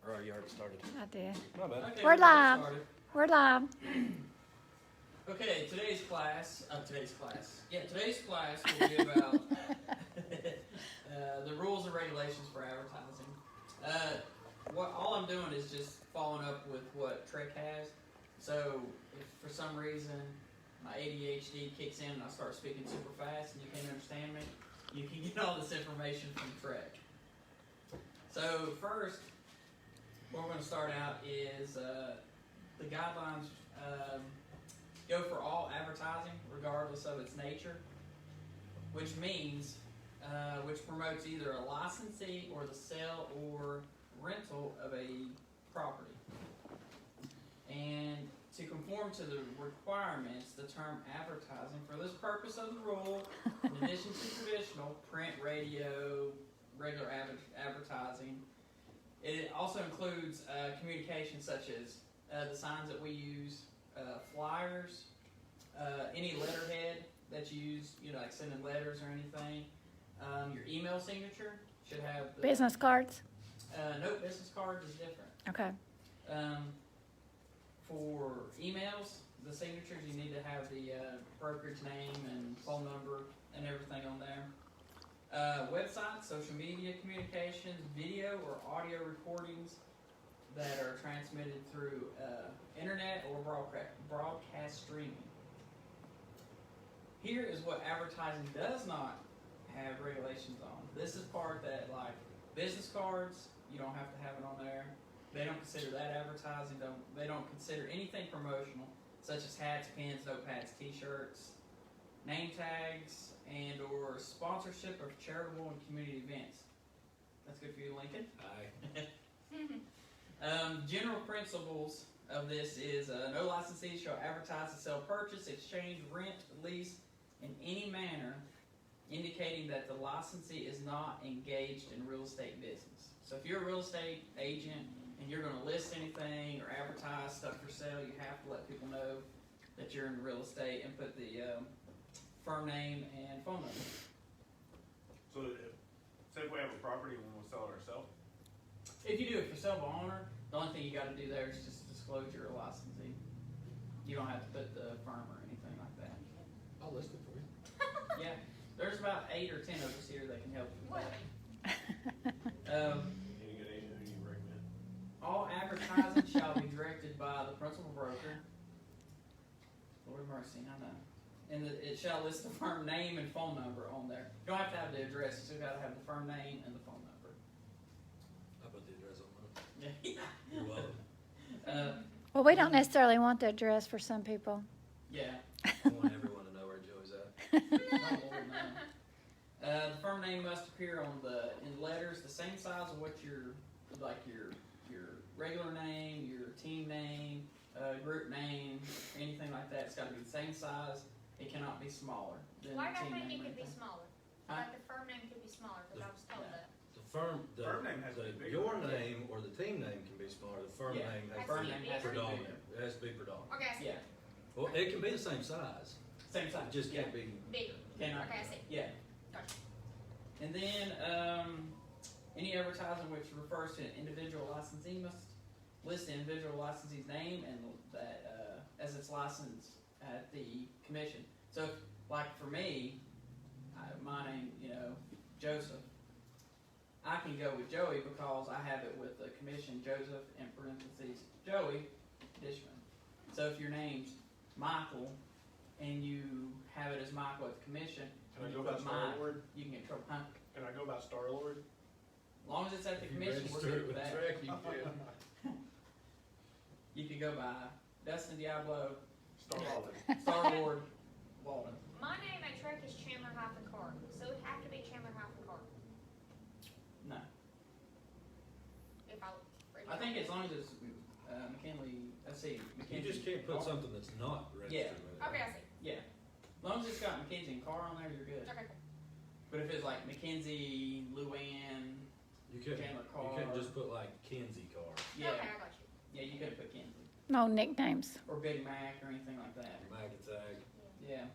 Or you already started? I did. My bad. Okay, We're we'll get live. started. We're live. Okay, today's class will be about the rules and regulations for advertising. All I'm doing is just following up with what Trek has. So if for some reason my ADHD kicks in and I start speaking super fast and you can't understand me, you can get all this information from Trek. So first, what we're going to start out is the guidelines go for all advertising, regardless of its nature, which means, which promotes either a licensee or the sale or rental of a property. And to conform to the requirements, the term advertising, for this purpose of the rule, in addition to traditional print, radio, regular advertising, it also includes communication such as the signs that we use, flyers, any letterhead that you use, like sending letters or anything. Your email signature should have the, Business cards. no, business cards is different. Okay. For emails, the signatures, you need to have the brokerage name and phone number and everything on there. Websites, social media communications, video or audio recordings that are transmitted through internet or broadcast streaming. Here is what advertising does not have regulations on. This is part that, like, business cards, you don't have to have it on there. They don't consider that advertising. They don't consider anything promotional, such as hats, pins, notepads, t-shirts, name tags, and or sponsorship of charitable and community events. That's good for you, Lincoln. Aye. General principles of this is no licensee shall advertise to sell, purchase, exchange, rent, lease in any manner indicating that the licensee is not engaged in real estate business. So if you're a real estate agent and you're going to list anything or advertise stuff for sale, you have to let people know that you're in real estate and put the firm name and phone number. So, say if we have a property and we want to sell it ourselves? If you do it for sale by owner, the only thing you got to do there is just disclose you're a licensee. You don't have to put the firm or anything like that. I'll list it for you. Yeah, there's about 8 or 10 of us here that can help you with that. Any good agent who you recommend? All advertising shall be directed by the principal broker. Lord mercy, I know. And it shall list the firm name and phone number on there. You don't have to have the address, you still got to have the firm name and the phone number. I put the address on mine. Yeah. You're welcome. Well, we don't necessarily want the address for some people. Yeah. I want everyone to know where Joey's at. Oh, Lord, no. The firm name must appear in letters the same size of what your regular name, your team name, group name, anything like that. It's got to be the same size. It cannot be smaller than Why the do I team think name. it could be smaller? Huh? Like the firm name could be smaller, because I was told that. The firm name has to be bigger. your name or the team name can be smaller. The firm Yeah. name has Firm to name be has to be predominant. bigger. It has to be predominant. Okay, I see. Yeah, Well, it can be the same size. same size. It just can't be. Bigger. Cannot. Okay, I see. Yeah. Gotcha. And then any advertising which refers to an individual licensee must list the individual licensee's name and that as its license at the commission. So, like for me, my name, Joseph. I can go with Joey because I have it with the commission, Joseph in parentheses, Joey Dishman. So if your name's Michael and you have it as Michael at the commission, Can I and go you by put mine, Star-Lord? you can get in trouble. Huh? Can I go by Star-Lord? As long as it's at the If you commission, we're register good it with with that. Trek, you can. You could go by Dustin Diablo, Star-Lord. Star-Lord, Walden. My name at Trek is Chandler-Card, so it would have to be Chandler-Card. No. If I think as long as it's McKinley, let's see, You McKinsey. just can't put Carr. something that's not Yeah. registered with it. Okay, I see. Yeah. As long as it's got McKinsey and Carr on there, you're good. Okay. But if it's like McKinsey, Luann, You couldn't, Chandler you couldn't Carr. just put like Kenzie Carr, Yeah. Okay, I got you. Yeah, you couldn't put Kinsey. No nicknames. Or Big Mac or anything like that. Mac and Tag. Yeah.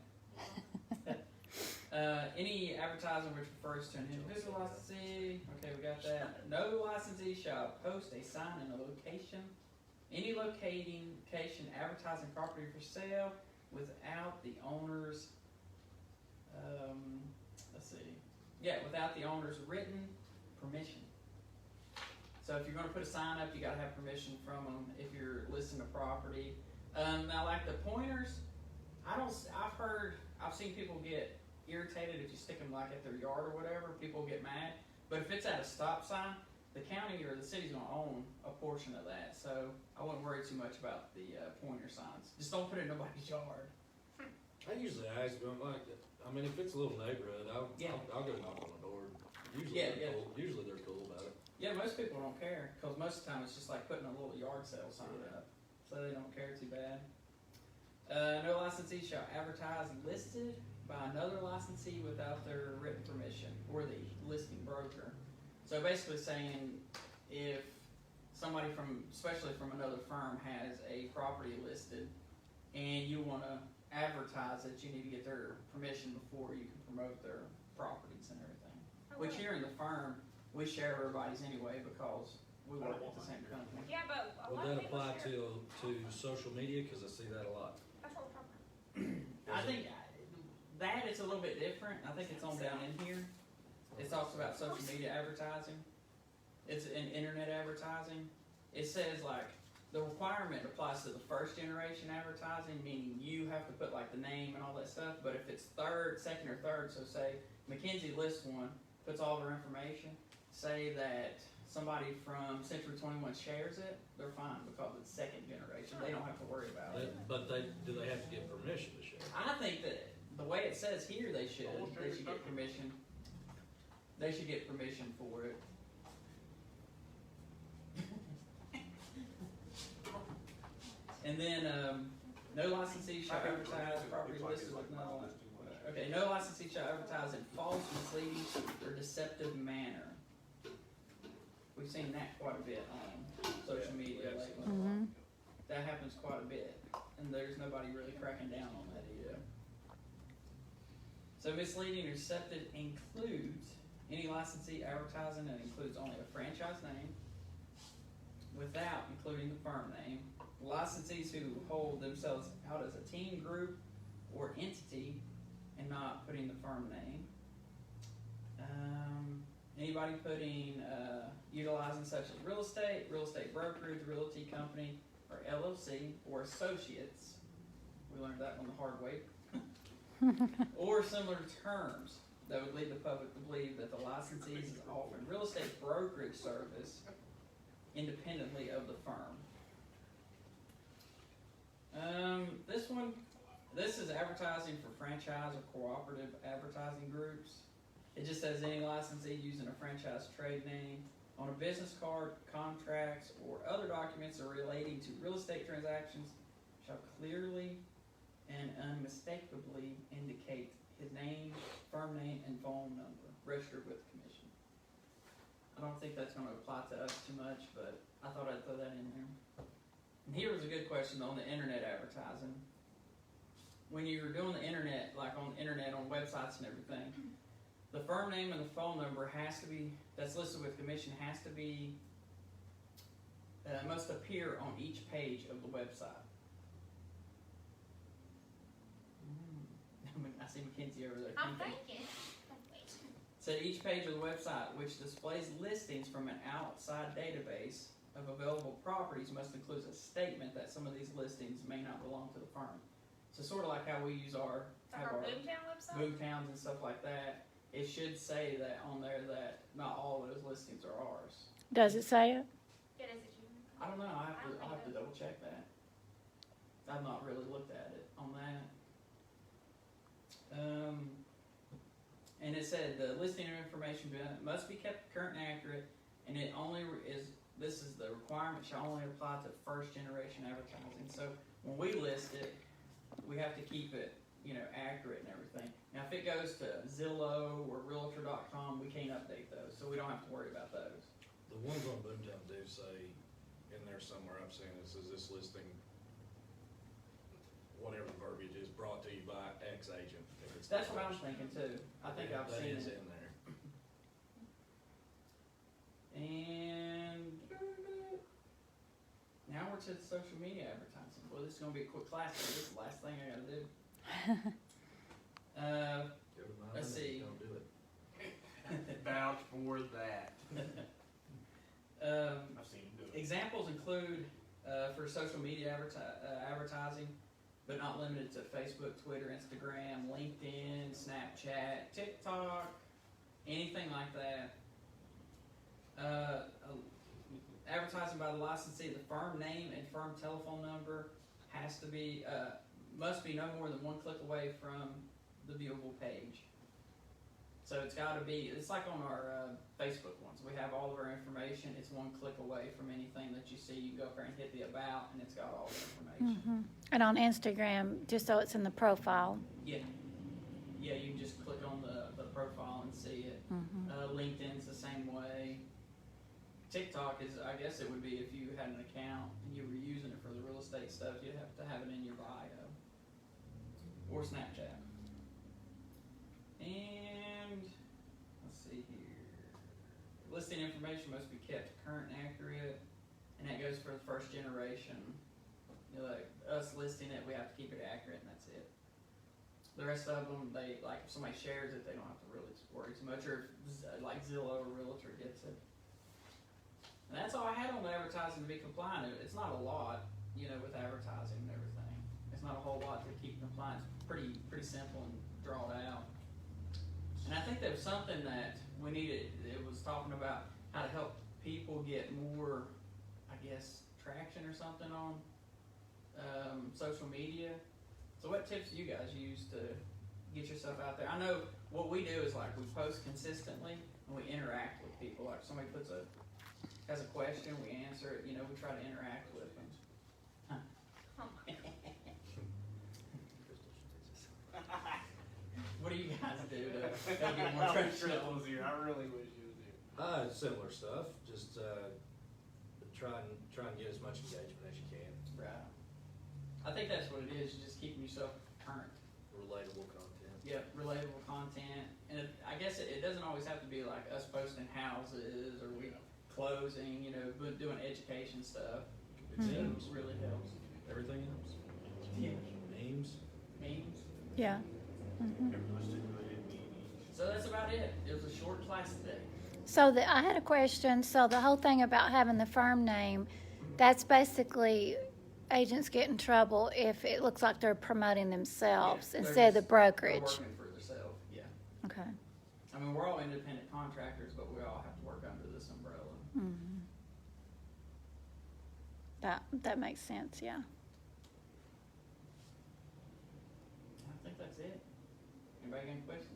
Any advertising which refers to an individual licensee, okay, we got that. No licensee shall post a sign in a location, any location advertising property for sale without the owner's, without the owner's written permission. So if you're gonna put a sign up, you gotta have permission from them if you're listing a property. Now like the pointers, I've seen people get irritated if you stick them like at their yard or whatever, people get mad. But if it's at a stop sign, the county or the city's gonna own a portion of that, so I wouldn't worry too much about the pointer signs. Just don't put it in nobody's yard. I usually ask them like that. I mean, if it's a little neighborhood, I'll go knock on the door. Usually they're cool about it. Yeah, most people don't care, because most of the time it's just like putting a little yard sale sign up, so they don't care too bad. No licensee shall advertise listed by another licensee without their written permission, or the listing broker. So basically saying, if somebody especially from another firm has a property listed, and you wanna advertise it, you need to get their permission before you can promote their properties and everything. Which here in the firm, we share everybody's anyway, because we work at the same company. Yeah, but a Would lot of that people apply share. to social media? Cause I see that a lot. That's what we're talking I think that it's a little bit different. I think it's on down in here. It talks about social media advertising. It's in internet advertising. It says like the requirement applies to the first generation advertising, meaning you have to put like the name and all that stuff. But if it's second or third, so say McKinsey lists one, puts all their information, say that somebody from Century 21 shares it, they're fine because it's second generation. They don't have to worry about it. But do they have to get permission to share? I think that the way it says here, they should get permission. They should get permission for it. And then, no licensee shall advertise property listed with no. Okay, no licensee shall advertise in false, misleading, or deceptive manner. We've seen that quite a bit on social media lately. Mm-hmm. That happens quite a bit, and there's nobody really cracking down on that either. So misleading or deceptive includes any licensee advertising that includes only a franchise name, without including the firm name, licensees who hold themselves out as a team, group, or entity, and not putting the firm name. Anybody utilizing such as real estate brokerage, realty company, or LLC, or associates. We learned that one the hard way. Or similar terms that would lead the public to believe that the licensee is offering real estate brokerage service independently of the firm. This is advertising for franchise or cooperative advertising groups. It just says any licensee using a franchise trade name on a business card, contracts, or other documents are relating to real estate transactions shall clearly and unmistakably indicate his name, firm name, and phone number, registered with the commission. I don't think that's going to apply to us too much, but I thought I'd throw that in there. And here was a good question on the internet advertising. When you're doing the internet, like on the internet, on websites and everything, the firm name and the phone number that's listed with commission must appear on each page of the website. I see Mackenzie over there. I'm thinking. Wait. So each page of the website, which displays listings from an outside database of available properties, must include a statement that some of these listings may not belong to the firm. So sort of like how we use our Boomtown website? Boomtowns and stuff like that. It should say that on there that not all those listings are ours. Does it say it? Yeah, does it you? I don't know. I'll have to double check that. I've not really looked at it on that. And it said the listing information must be kept current and accurate, and it only this is the requirement shall only apply to first generation advertising. So when we list it, we have to keep it, accurate and everything. Now if it goes to Zillow or Realtor.com, we can't update those, so we don't have to worry about those. The ones on Boomtown do say in there somewhere, I've seen it says this listing, whatever the verbiage is, brought to you by X agent. If it's That's what I was thinking too. I think I've That seen is it. in there. And now we're to the social media advertising. Well, this is gonna be a quick class, but this is the last thing I gotta do. Go to my Let's limit, see. Don't do it. Vouch for that. I've seen him do it. Examples include for social media advertising, but not limited to Facebook, Twitter, Instagram, LinkedIn, Snapchat, TikTok, anything like that. Advertising by the licensee, the firm name and firm telephone number has to be must be no more than one click away from the viewable page. So it's got to be. It's like on our Facebook ones. We have all of our information. It's one click away from anything that you see. You go up there and hit the about, and it's got all the information. Mhm. And on Instagram, just so it's in the profile. Yeah, you can just click on the profile and see it. LinkedIn's the same way. TikTok is, I guess it would be if you had an account and you were using it for the real estate stuff, you'd have to have it in your bio. Or Snapchat. And, let's see here. Listing information must be kept current and accurate, and that goes for the first generation. You know, like us listing it, we have to keep it accurate, and that's it. The rest of them, they, like, if somebody shares it, they don't have to really worry too much, or if, like Zillow or Realtor gets it. And that's all I had on the advertising to be compliant. It's not a lot, you know, with advertising and everything. It's not a whole lot to keep compliant. It's pretty simple and drawn out. And I think there was something that we needed. It was talking about how to help people get more, I guess, traction or something on social media. So what tips do you guys use to get yourself out there? I know what we do is like we post consistently and we interact with people. Like if somebody has a question, we answer it. You know, we try to interact with them. What do you guys do to get more I wish traction? Chris was here. I really wish he was here. Similar stuff. Just try and get as much engagement as you can. Right. I think that's what it is. Just keeping yourself current. Relatable content. Yep, relatable content. And I guess it doesn't always have to be like us posting houses or we closing, you know, but doing education stuff. It really helps. Everything else. Yeah. Memes. Memes. Yeah. So that's about it. It was a short class today. So I had a question. So the whole thing about having the firm name, that's basically agents get in trouble if it looks like they're promoting themselves Yeah, instead of the they're brokerage. working for themselves, yeah. Okay. I mean, we're all independent contractors, but we all have to work under this umbrella. Mm-hmm. That makes sense. Yeah. I think that's it. Anybody got any questions?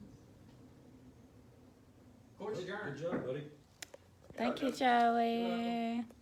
Court's adjourned. Good job, buddy. Thank you, Joey.